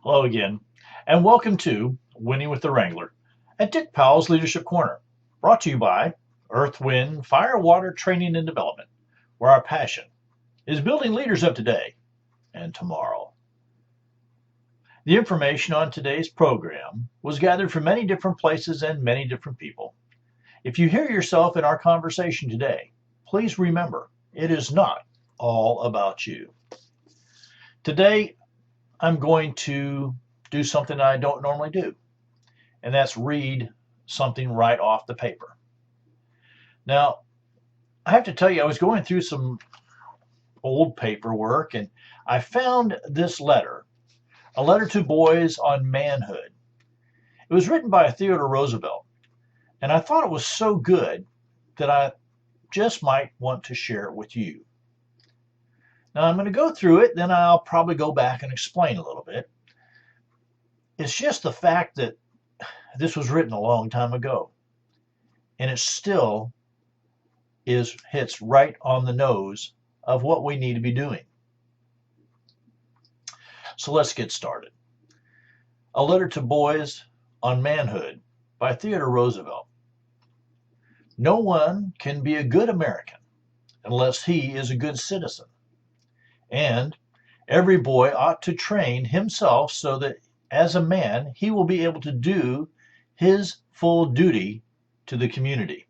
Hello again, and welcome to Winning with the Wrangler at Dick Powell's Leadership Corner, brought to you by Earth, Wind, Fire, Water Training and Development, where our passion is building leaders of today and tomorrow. The information on today's program was gathered from many different places and many different people. If you hear yourself in our conversation today, please remember it is not all about you. Today, I'm going to do something I don't normally do, and that's read something right off the paper. Now, I have to tell you, I was going through some old paperwork and I found this letter, a letter to boys on manhood. It was written by Theodore Roosevelt, and I thought it was so good that I just might want to share it with you. Now, I'm going to go through it, then I'll probably go back and explain a little bit. It's just the fact that this was written a long time ago, and it still hits right on the nose of what we need to be doing. So let's get started. A Letter to Boys on Manhood by Theodore Roosevelt. No one can be a good American unless he is a good citizen. And every boy ought to train himself so that as a man he will be able to do his full duty to the community,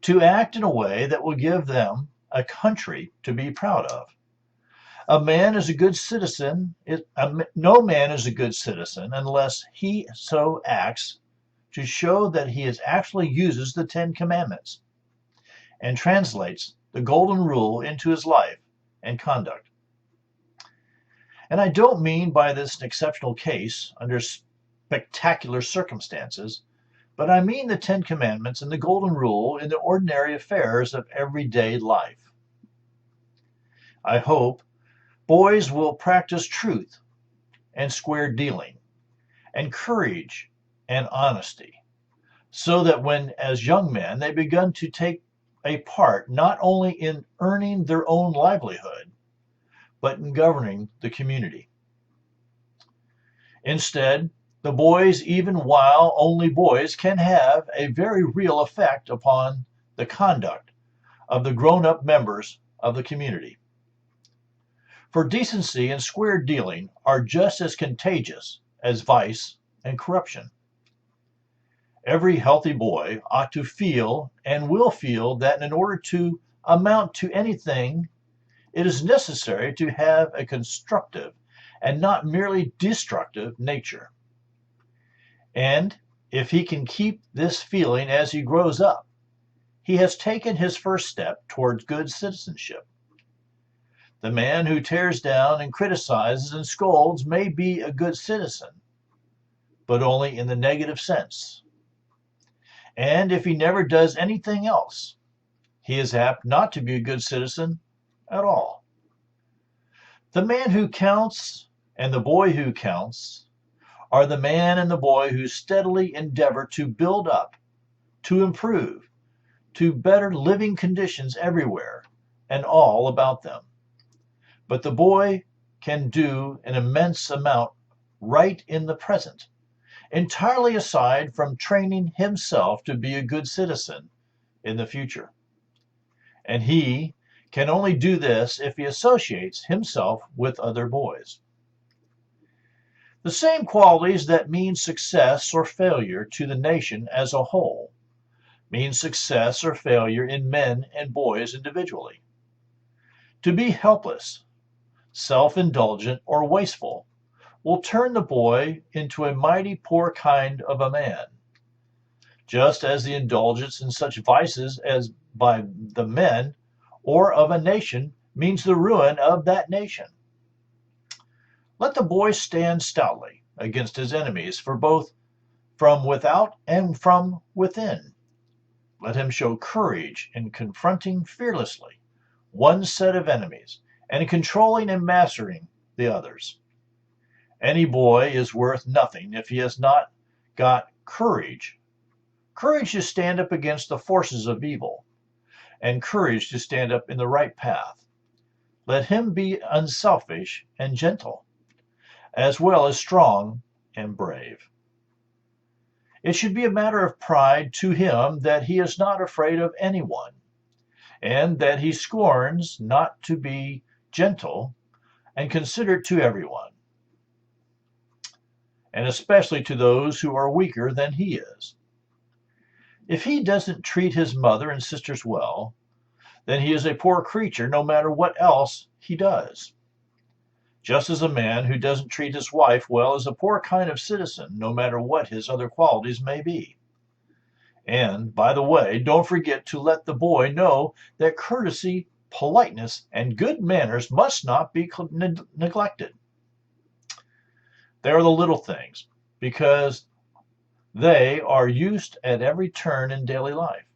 to act in a way that will give them a country to be proud of. A man is a good citizen. No man is a good citizen unless he so acts to show that he actually uses the Ten Commandments and translates the Golden Rule into his life and conduct. And I don't mean by this an exceptional case under spectacular circumstances, but I mean the Ten Commandments and the Golden Rule in the ordinary affairs of everyday life. I hope boys will practice truth and square dealing and courage and honesty, so that when, as young men, they begin to take a part not only in earning their own livelihood, but in governing the community. Instead, the boys, even while only boys, can have a very real effect upon the conduct of the grown-up members of the community. For decency and square dealing are just as contagious as vice and corruption. Every healthy boy ought to feel and will feel that in order to amount to anything, it is necessary to have a constructive and not merely destructive nature. And if he can keep this feeling as he grows up, he has taken his first step towards good citizenship. The man who tears down and criticizes and scolds may be a good citizen, but only in the negative sense. And if he never does anything else, he is apt not to be a good citizen at all. The man who counts and the boy who counts are the man and the boy who steadily endeavor to build up, to improve, to better living conditions everywhere and all about them. But the boy can do an immense amount right in the present, entirely aside from training himself to be a good citizen in the future. And he can only do this if he associates himself with other boys. The same qualities that mean success or failure to the nation as a whole mean success or failure in men and boys individually. To be helpless, self-indulgent, or wasteful will turn the boy into a mighty poor kind of a man, just as the indulgence in such vices as by the men or of a nation means the ruin of that nation. Let the boy stand stoutly against his enemies, for both from without and from within. Let him show courage in confronting fearlessly one set of enemies and in controlling and mastering the others. Any boy is worth nothing if he has not got courage. Courage to stand up against the forces of evil, and courage to stand up in the right path. Let him be unselfish and gentle. as well as strong and brave. It should be a matter of pride to him that he is not afraid of anyone, and that he scorns not to be gentle and considerate to everyone, and especially to those who are weaker than he is. If he doesn't treat his mother and sisters well, then he is a poor creature no matter what else he does. Just as a man who doesn't treat his wife well is a poor kind of citizen, no matter what his other qualities may be. And, by the way, don't forget to let the boy know that courtesy, politeness, and good manners must not be neglected. They are the little things, because they are used at every turn in daily life.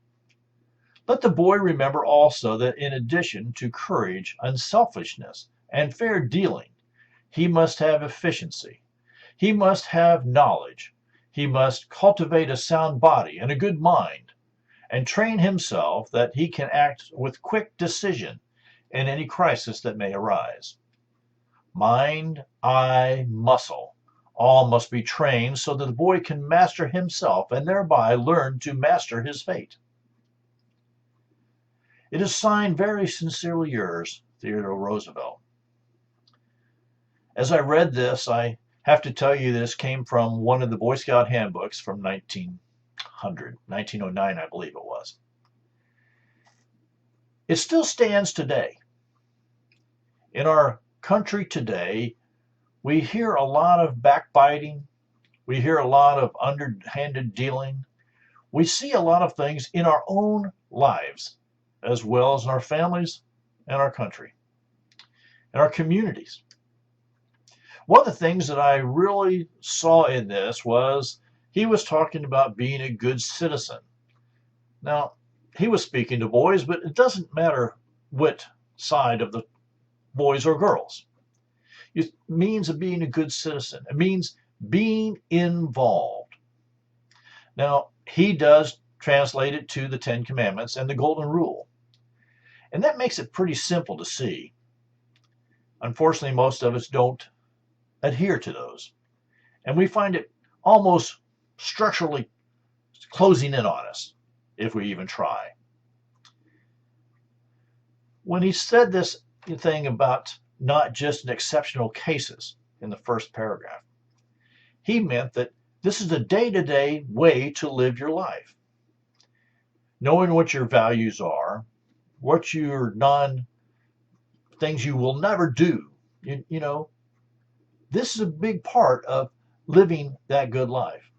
Let the boy remember also that in addition to courage, unselfishness, and fair dealing, he must have efficiency. He must have knowledge. He must cultivate a sound body and a good mind, and train himself that he can act with quick decision in any crisis that may arise. Mind, eye, muscle, all must be trained so that the boy can master himself and thereby learn to master his fate. It is signed, very sincerely yours, Theodore Roosevelt. As I read this, I have to tell you this came from one of the Boy Scout handbooks from 1909, I believe it was. It still stands today. In our country today, we hear a lot of backbiting. We hear a lot of underhanded dealing. We see a lot of things in our own lives, as well as in our families and our country, and our communities. One of the things that I really saw in this was he was talking about being a good citizen. Now, he was speaking to boys, but it doesn't matter what side of the boys or girls. It means of being a good citizen. It means being involved. Now, he does translate it to the Ten Commandments and the Golden Rule. And that makes it pretty simple to see. Unfortunately, most of us don't adhere to those. And we find it almost structurally closing in on us, if we even try. When he said this thing about not just in exceptional cases in the first paragraph, he meant that this is a day-to-day way to live your life. Knowing what your values are, what your things you will never do, you know, this is a big part of living that good life.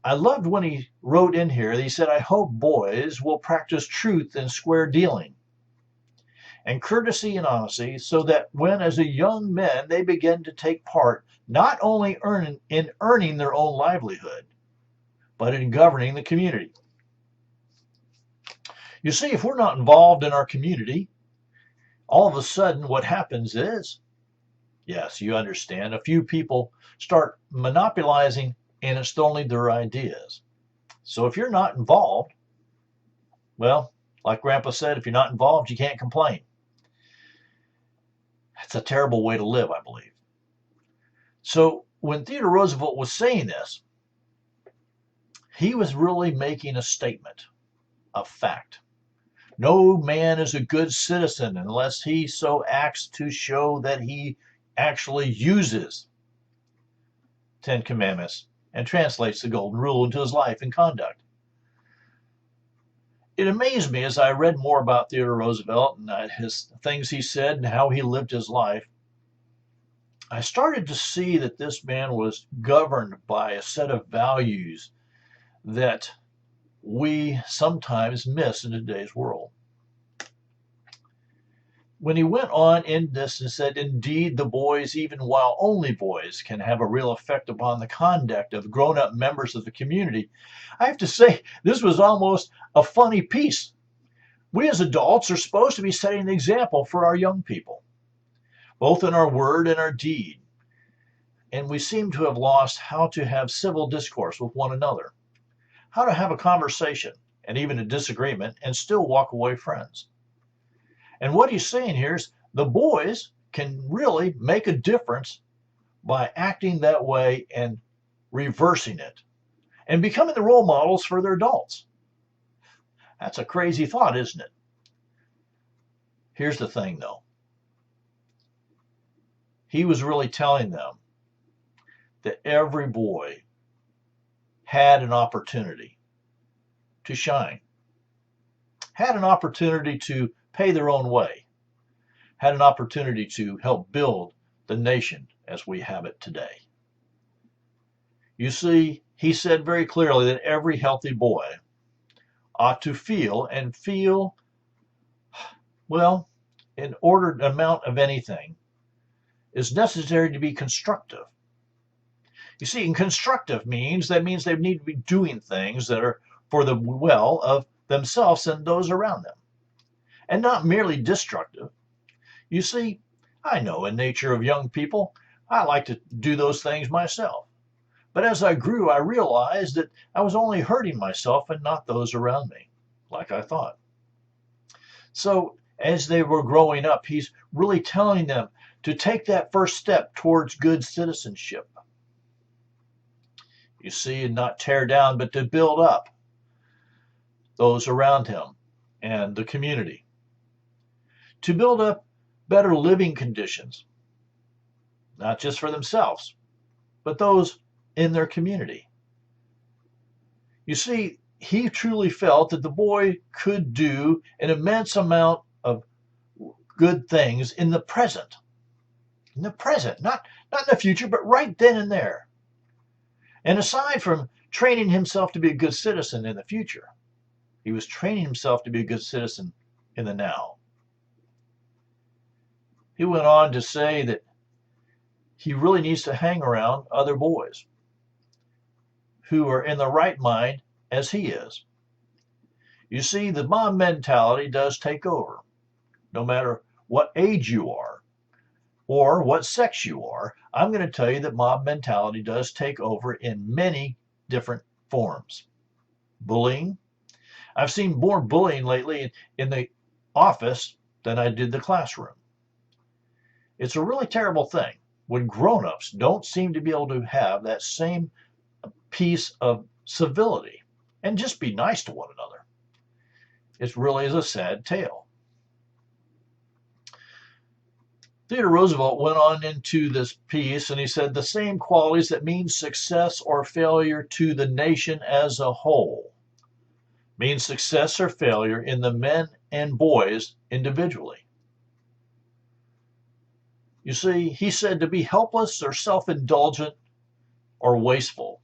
I loved when he wrote in here, he said, I hope boys will practice truth and square dealing and courtesy and honesty, so that when as a young men they begin to take part not only in earning their own livelihood, but in governing the community. You see, if we're not involved in our community, all of a sudden what happens is, yes, you understand, a few people start monopolizing, and it's only their ideas. So if you're not involved, well, like Grandpa said, if you're not involved, you can't complain. That's a terrible way to live, I believe. So when Theodore Roosevelt was saying this, he was really making a statement of fact. No man is a good citizen unless he so acts to show that he actually uses Ten Commandments and translates the Golden Rule into his life and conduct. It amazed me as I read more about Theodore Roosevelt and his things he said and how he lived his life. I started to see that this man was governed by a set of values that we sometimes miss in today's world. When he went on in this and said, indeed, the boys, even while only boys, can have a real effect upon the conduct of grown-up members of the community, I have to say, this was almost a funny piece. We as adults are supposed to be setting the example for our young people, both in our word and our deed. And we seem to have lost how to have civil discourse with one another, how to have a conversation and even a disagreement and still walk away friends. And what he's saying here is the boys can really make a difference by acting that way and reversing it and becoming the role models for their adults. That's a crazy thought, isn't it? Here's the thing, though. He was really telling them that every boy had an opportunity to shine, had an opportunity to pay their own way, had an opportunity to help build the nation as we have it today. You see, he said very clearly that every healthy boy ought to feel and feel, well, an ordered amount of anything is necessary to be constructive. You see, and constructive means they need to be doing things that are for the well of themselves and those around them, and not merely destructive. You see, I know in nature of young people, I like to do those things myself. But as I grew, I realized that I was only hurting myself and not those around me, like I thought. So as they were growing up, he's really telling them to take that first step towards good citizenship. You see, and not tear down, but to build up those around him and the community. To build up better living conditions, not just for themselves, but those in their community. You see, he truly felt that the boy could do an immense amount of good things in the present. In the present, not in the future, but right then and there. And aside from training himself to be a good citizen in the future, he was training himself to be a good citizen in the now. He went on to say that he really needs to hang around other boys who are in the right mind as he is. You see, the mob mentality does take over, no matter what age you are or what sex you are. I'm going to tell you that mob mentality does take over in many different forms. Bullying. I've seen more bullying lately in the office than I did the classroom. It's a really terrible thing when grown-ups don't seem to be able to have that same piece of civility and just be nice to one another. It really is a sad tale. Theodore Roosevelt went on into this piece and he said the same qualities that mean success or failure to the nation as a whole mean success or failure in the men and boys individually. You see, he said to be helpless or self-indulgent or wasteful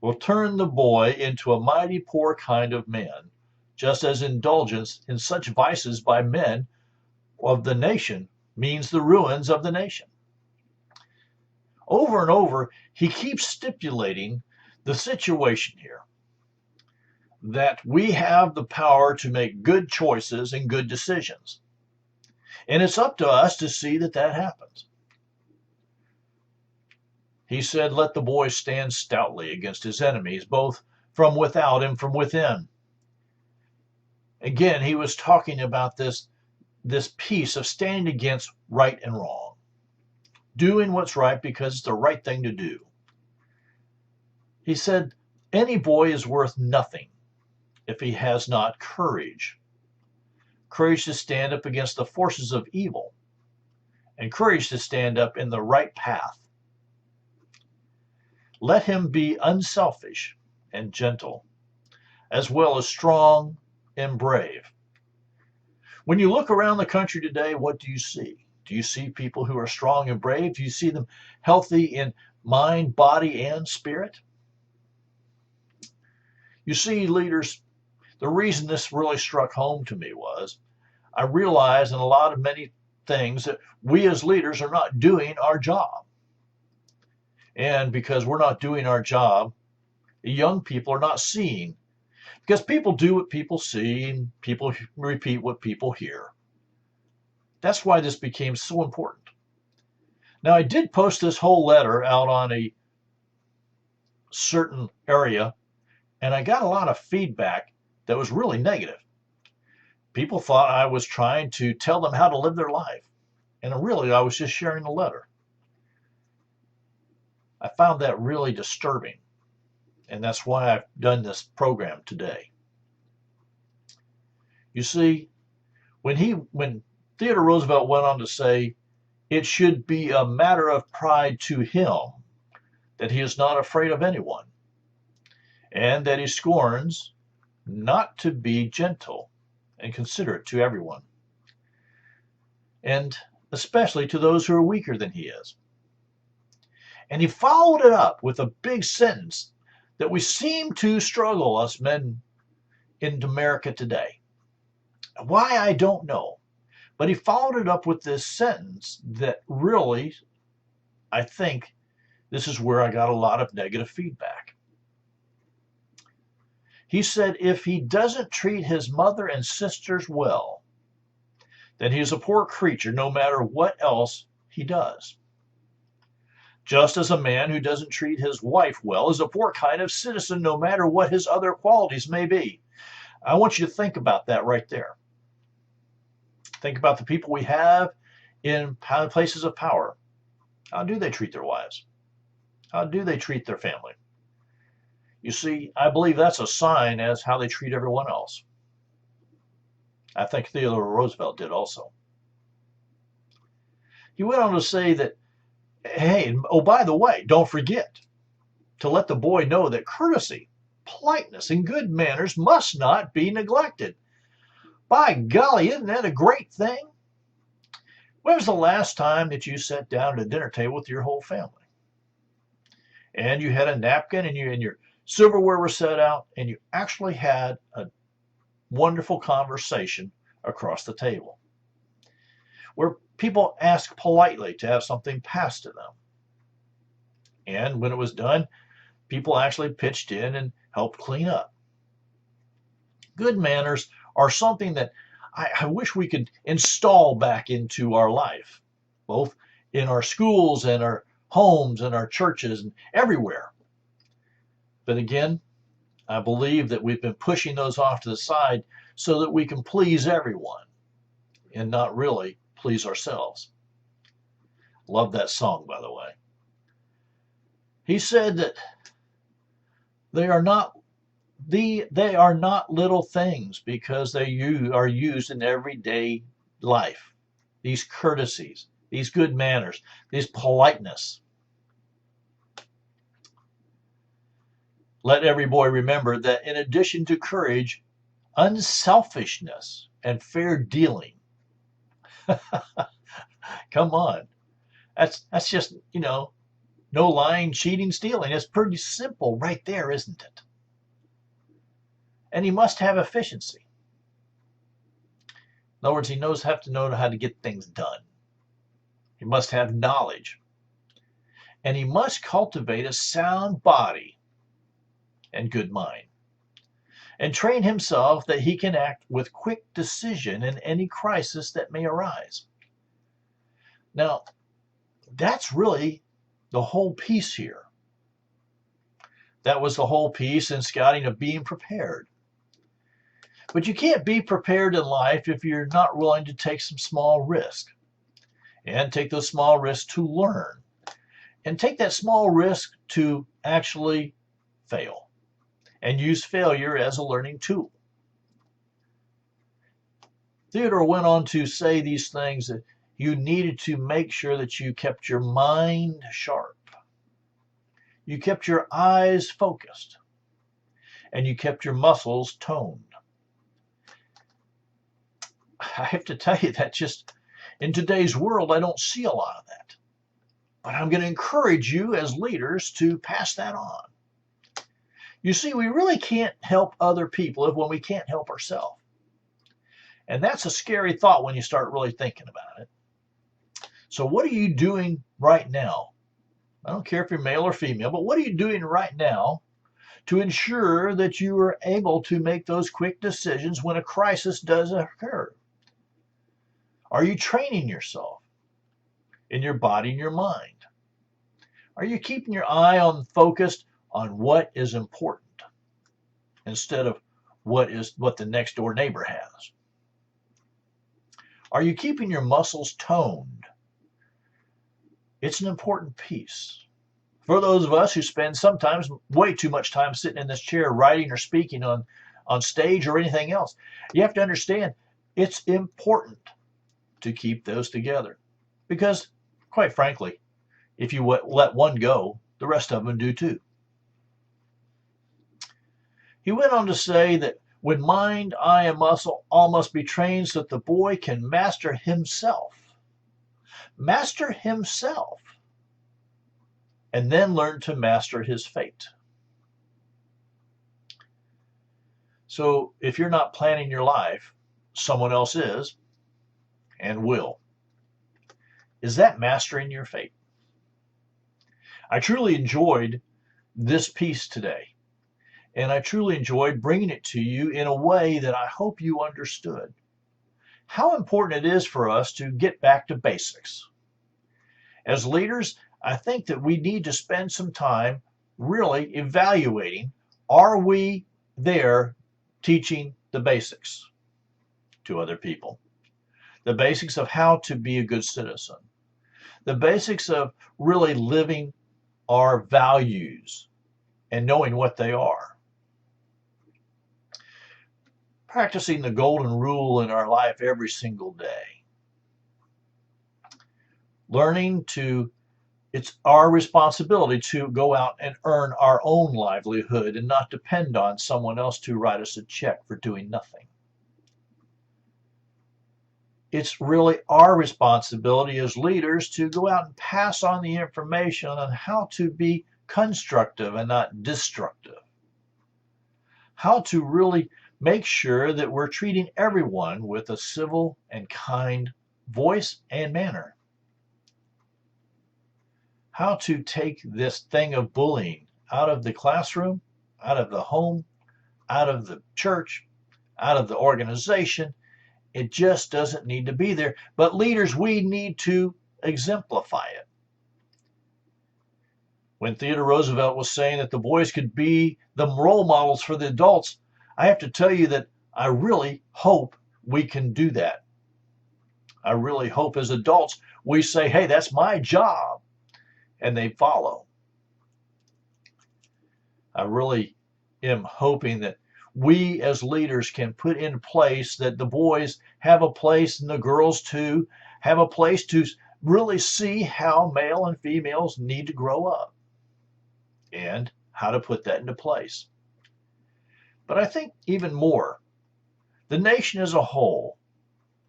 will turn the boy into a mighty poor kind of man, just as indulgence in such vices by men of the nation means the ruins of the nation. Over and over, he keeps stipulating the situation here that we have the power to make good choices and good decisions. And it's up to us to see that that happens. He said, let the boy stand stoutly against his enemies, both from without and from within. Again, he was talking about this piece of standing against right and wrong, doing what's right because it's the right thing to do. He said, any boy is worth nothing if he has not courage. Courage to stand up against the forces of evil, and courage to stand up in the right path. Let him be unselfish and gentle, as well as strong and brave. When you look around the country today, what do you see? Do you see people who are strong and brave? Do you see them healthy in mind, body, and spirit? You see, leaders, the reason this really struck home to me was I realized in a lot of many things that we as leaders are not doing our job. And because we're not doing our job, the young people are not seeing. Because people do what people see and people repeat what people hear. That's why this became so important. Now, I did post this whole letter out on a certain area, and I got a lot of feedback that was really negative. People thought I was trying to tell them how to live their life. And really, I was just sharing the letter. I found that really disturbing, and that's why I've done this program today. You see, when Theodore Roosevelt went on to say, it should be a matter of pride to him that he is not afraid of anyone, and that he scorns not to be gentle and considerate to everyone, and especially to those who are weaker than he is. And he followed it up with a big sentence that we seem to struggle, us men in America today. Why, I don't know. But he followed it up with this sentence that really, I think, this is where I got a lot of negative feedback. He said, if he doesn't treat his mother and sisters well, then he is a poor creature no matter what else he does. Just as a man who doesn't treat his wife well is a poor kind of citizen no matter what his other qualities may be. I want you to think about that right there. Think about the people we have in places of power. How do they treat their wives? How do they treat their family? You see, I believe that's a sign as how they treat everyone else. I think Theodore Roosevelt did also. He went on to say that, hey, oh, by the way, don't forget to let the boy know that courtesy, politeness, and good manners must not be neglected. By golly, isn't that a great thing? When was the last time that you sat down at a dinner table with your whole family? And you had a napkin and your silverware were set out, and you actually had a wonderful conversation across the table, where people asked politely to have something passed to them. And when it was done, people actually pitched in and helped clean up. Good manners are something that I wish we could install back into our life, both in our schools and our homes and our churches and everywhere. But again, I believe that we've been pushing those off to the side so that we can please everyone and not really please ourselves. Love that song, by the way. He said that they are not little things because they are used in everyday life. These courtesies, these good manners, these politeness. Let every boy remember that in addition to courage, unselfishness and fair dealing. Come on. That's just, no lying, cheating, stealing. It's pretty simple right there, isn't it? And he must have efficiency. In other words, he have to know how to get things done. He must have knowledge. And he must cultivate a sound body and good mind, and train himself that he can act with quick decision in any crisis that may arise. Now, that's really the whole piece here. That was the whole piece in scouting of being prepared. But you can't be prepared in life if you're not willing to take some small risk, and take those small risks to learn, and take that small risk to actually fail and use failure as a learning tool. Theodore went on to say these things, that you needed to make sure that you kept your mind sharp, you kept your eyes focused, and you kept your muscles toned. I have to tell you that just in today's world, I don't see a lot of that. But I'm going to encourage you as leaders to pass that on. You see, we really can't help other people when we can't help ourselves. And that's a scary thought when you start really thinking about it. So what are you doing right now? I don't care if you're male or female, but what are you doing right now to ensure that you are able to make those quick decisions when a crisis does occur? Are you training yourself in your body and your mind? Are you keeping your eye focused on what is important instead of what the next door neighbor has? Are you keeping your muscles toned? It's an important piece. For those of us who spend sometimes way too much time sitting in this chair writing or speaking on stage or anything else, you have to understand it's important to keep those together. Because, quite frankly, if you let one go, the rest of them do too. He went on to say that when mind, eye, and muscle all must be trained so that the boy can master himself. Master himself. And then learn to master his fate. So if you're not planning your life, someone else is and will. Is that mastering your fate? I truly enjoyed this piece today. And I truly enjoyed bringing it to you in a way that I hope you understood how important it is for us to get back to basics. As leaders, I think that we need to spend some time really evaluating, are we there teaching the basics to other people? The basics of how to be a good citizen. The basics of really living our values and knowing what they are. Practicing the golden rule in our life every single day. Learning it's our responsibility to go out and earn our own livelihood and not depend on someone else to write us a check for doing nothing. It's really our responsibility as leaders to go out and pass on the information on how to be constructive and not destructive. How to really make sure that we're treating everyone with a civil and kind voice and manner. How to take this thing of bullying out of the classroom, out of the home, out of the church, out of the organization. It just doesn't need to be there. But leaders, we need to exemplify it. When Theodore Roosevelt was saying that the boys could be the role models for the adults, I have to tell you that I really hope we can do that. I really hope as adults we say, hey, that's my job, and they follow. I really am hoping that we as leaders can put in place that the boys have a place and the girls too have a place to really see how male and females need to grow up and how to put that into place. But I think even more, the nation as a whole,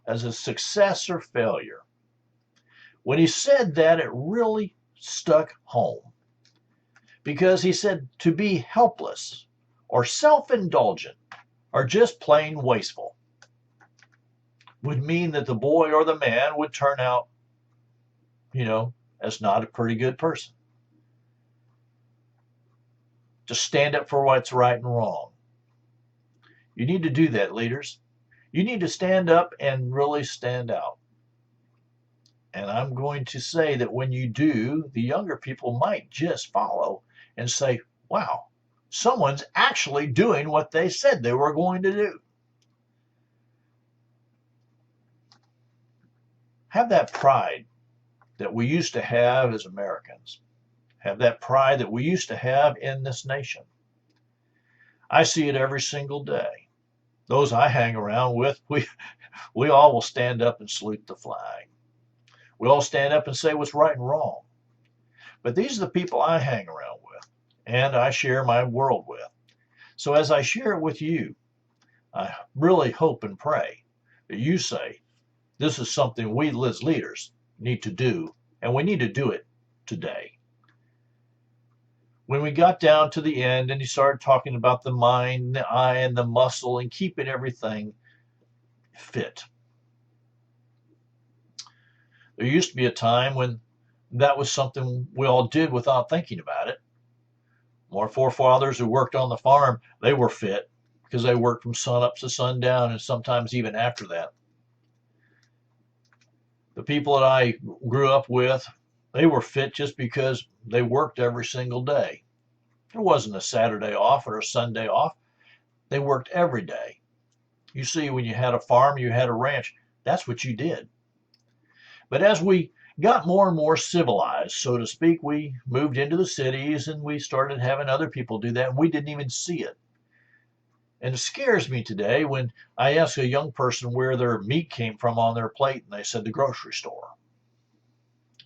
as a success or failure, when he said that, it really stuck home. Because he said to be helpless or self-indulgent or just plain wasteful would mean that the boy or the man would turn out, as not a pretty good person. To stand up for what's right and wrong. You need to do that, leaders. You need to stand up and really stand out. And I'm going to say that when you do, the younger people might just follow and say, wow, someone's actually doing what they said they were going to do. Have that pride that we used to have as Americans. Have that pride that we used to have in this nation. I see it every single day. Those I hang around with, we all will stand up and salute the flag. We all stand up and say what's right and wrong. But these are the people I hang around with and I share my world with. So as I share it with you, I really hope and pray that you say, this is something we as leaders need to do, and we need to do it today. When we got down to the end and he started talking about the mind, the eye, and the muscle and keeping everything fit. There used to be a time when that was something we all did without thinking about it. Our forefathers who worked on the farm, they were fit because they worked from sun up to sundown and sometimes even after that. The people that I grew up with, they were fit just because they worked every single day. There wasn't a Saturday off or a Sunday off. They worked every day. You see, when you had a farm, you had a ranch, that's what you did. But as we got more and more civilized, so to speak. We moved into the cities and we started having other people do that, and we didn't even see it. And it scares me today when I ask a young person where their meat came from on their plate, and they said the grocery store,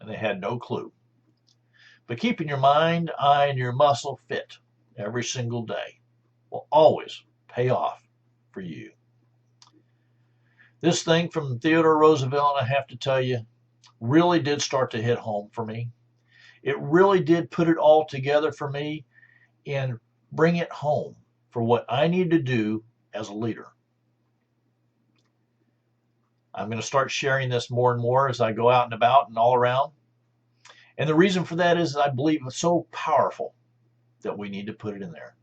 and they had no clue. But keeping your mind, eye, and your muscle fit every single day will always pay off for you. This thing from Theodore Roosevelt, I have to tell you, really did start to hit home for me. It really did put it all together for me and bring it home for what I need to do as a leader. I'm going to start sharing this more and more as I go out and about and all around. And the reason for that is I believe it's so powerful that we need to put it in there.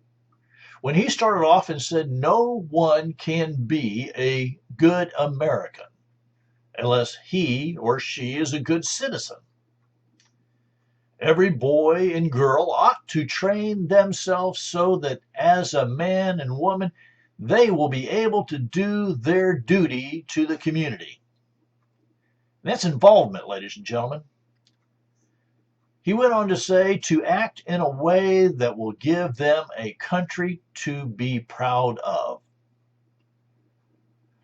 When he started off and said, no one can be a good American unless he or she is a good citizen. Every boy and girl ought to train themselves so that as a man and woman, they will be able to do their duty to the community. And that's involvement, ladies and gentlemen. He went on to say to act in a way that will give them a country to be proud of.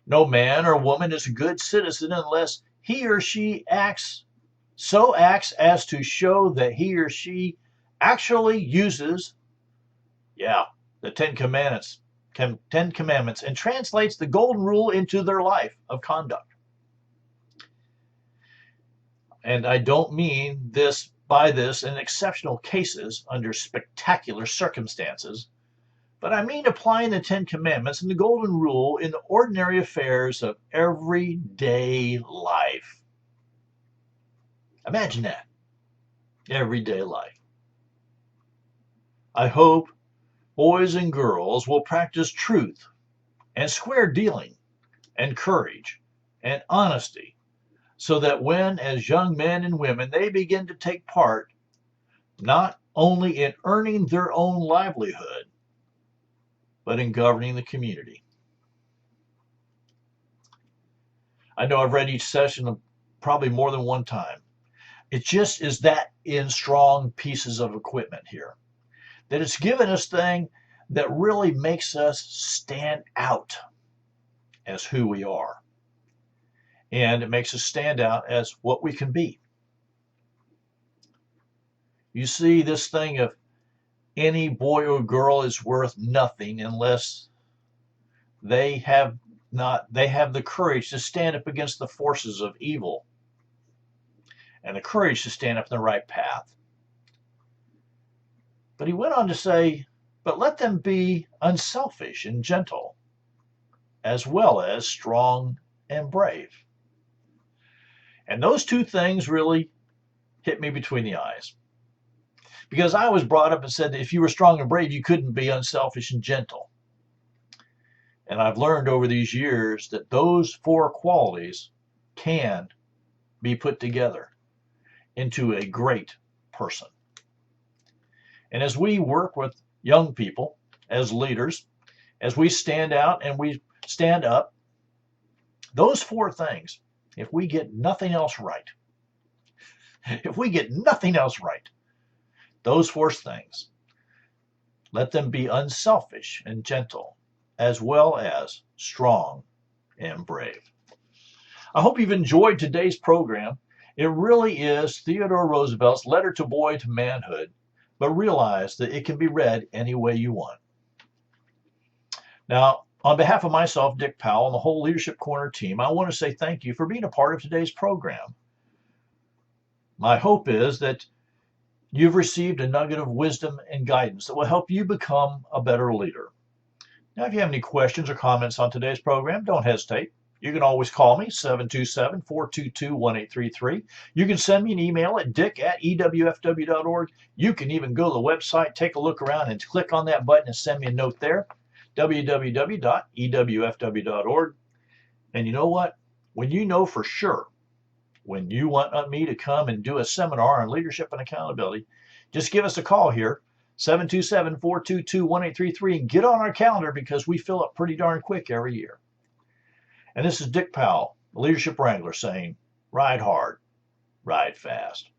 No man or woman is a good citizen unless he or she acts as to show that he or she actually uses, the Ten Commandments and translates the golden rule into their life of conduct. And I don't mean by this in exceptional cases under spectacular circumstances, but I mean applying the Ten Commandments and the golden rule in the ordinary affairs of everyday life. Imagine that. Everyday life. I hope boys and girls will practice truth and square dealing and courage and honesty so that when, as young men and women, they begin to take part not only in earning their own livelihood, but in governing the community. I know I've read each session probably more than one time. It just is that in strong pieces of equipment here, that it's given us thing that really makes us stand out as who we are. And it makes us stand out as what we can be. You see, this thing of any boy or girl is worth nothing unless they have the courage to stand up against the forces of evil and the courage to stand up in the right path. But he went on to say, but let them be unselfish and gentle, as well as strong and brave. And those two things really hit me between the eyes. Because I was brought up and said that if you were strong and brave, you couldn't be unselfish and gentle. And I've learned over these years that those four qualities can be put together into a great person. And as we work with young people, as leaders, as we stand out and we stand up, those four things, if we get nothing else right, those four things, let them be unselfish and gentle, as well as strong and brave. I hope you've enjoyed today's program. It really is Theodore Roosevelt's letter to boy to manhood, but realize that it can be read any way you want. Now, on behalf of myself, Dick Powell, and the whole Leadership Corner team, I want to say thank you for being a part of today's program. My hope is that you've received a nugget of wisdom and guidance that will help you become a better leader. Now, if you have any questions or comments on today's program, don't hesitate. You can always call me, 727-422-1833. You can send me an email at dick@ewfw.org. You can even go to the website, take a look around, and click on that button and send me a note there, www.ewfw.org. And you know what? When you know for sure, when you want me to come and do a seminar on leadership and accountability, just give us a call here, 727-422-1833, and get on our calendar because we fill up pretty darn quick every year. And this is Dick Powell, the Leadership Wrangler, saying, ride hard. ride fast.